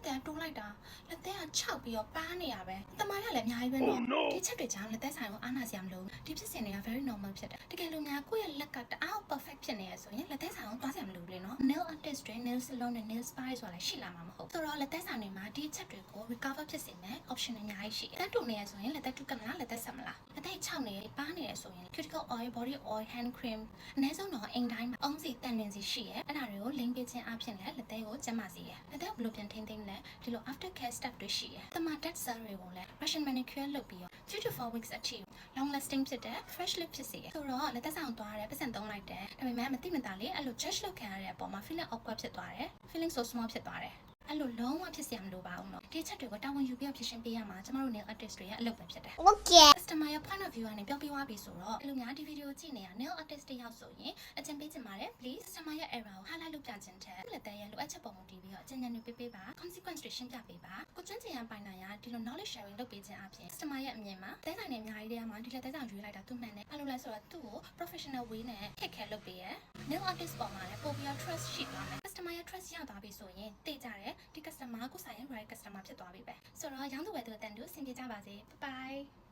တဲ့တိုးလိုက်တာလက်သေးက6ပြီးတော့ပန်းနေရပဲတမရလည်းအများကြီးပဲနော်ဒီချက်တွေကြောင့်လက်သေးဆိုင်ကိုအားနာစရာမလိုဒီဖြစ်စဉ်တွေက very normal ဖြစ်တယ်တကယ်လို့များကိုယ့်ရဲ့လက်ကတအား perfect ဖြစ်နေရဆိုရင်လက်သေးဆိုင်ကိုသွားစရာမလိုလေနော် nail artist တွေ nail salon နဲ့ nail spa ဆိုတာလည်းရှိလာမှာမဟုတ်ဆိုတော့လက်သေးဆိုင်တွေမှာဒီချက်တွေကို recover ဖြစ်စေမယ် option အများကြီးရှိတယ်လက်တို့နေရဆိုရင်လက်သေးတူကမလားလက်သေးဆက်မလားလက်သေး6နေပန်းနေရဆိုရင် cuticle oil body oil hand cream အနည်းဆုံးတော့အိမ်တိုင်းမှာအုံးစီတန်တင်စီရှိရဲအဲ့ဒါတွေကို link ပေးခြင်းအပြင်လည်းလက်သေးကိုကျန်းမာစေရဲလက်သေးဘယ်လိုပြန်ထိန်းသိမ်းလဲဒီလို after care step တွေရှိရဲတမ dead cell တွေကိုလည်း Russian manicure လုပ်ပြီးတော့ 3 to 4 weeks အထိ long lasting ဖြစ်တဲ့ fresh lip ဖြစ်စေရဲဆိုတော့လက်သက်ဆောင်သွားတယ်ပတ်စံသုံးလိုက်တယ်ဒါပေမဲ့မသိမသာလေးအဲ့လို judge လုပ်ခံရတဲ့အပေါ်မှာ feeling awkward ဖြစ်သွားတယ် feeling so small ဖြစ်သွားတယ်အဲ့လိုလုံးဝဖြစ်စရာမလိုပါဘူးနော်ဒီချက်တွေကိုတာဝန်ယူပြီးဖြစ်ရှင်းပေးရမှာကျမတို့ nail artist တွေရဲ့အလုပ်ပဲဖြစ်တယ် Okay. customer ရဲ့ point of view ကနေပြောပြသွားပြီဆိုတော့အဲ့လိုများဒီဗီဒီယိုကြည့်နေတာ nail artist တယောက်ဆိုရင်အကြံပေးချင်ပါတယ် please customer ရဲ့ error ကို highlight လုပ်ပြခြင်းတဲ့လက်သက်ရဲ့လိုအပ်ချက်ပုံမူတည်ပြီးတော့အကြံဉာဏ်တွေပေးပေးပါ consequence တွေရှင်းပြပေးပါကိုကျွမ်းကျင်ရပိုင်နိုင်ရဒီလို knowledge sharing လုပ်ပေးခြင်းအပြင် customer ရဲ့အမြင်မှာတဲဆိုင်နဲ့အများကြီးတည်းမှာဒီလက်သက်ဆောင်ရွေးလိုက်တာသူမှန်တယ်အဲ့လိုလဲဆိုတော့သူ့ကို professional way နဲ့ take care လုပ်ပေးရ nail artist ပေါ်မှာလည်းပို့ပြီး trust ရှိသွားမယ် customer ရဲ့ trust ရသွားပြီဆိုရင်သိကြတယ်ဒီ customer ကိုဆိုင်ရဲ့ right customer ဖြစ်သွားပြီပဲဆိုတော့ရောင်းသူဝယ်သူအတန်တူအဆင်ပြေကြပါစေ bye bye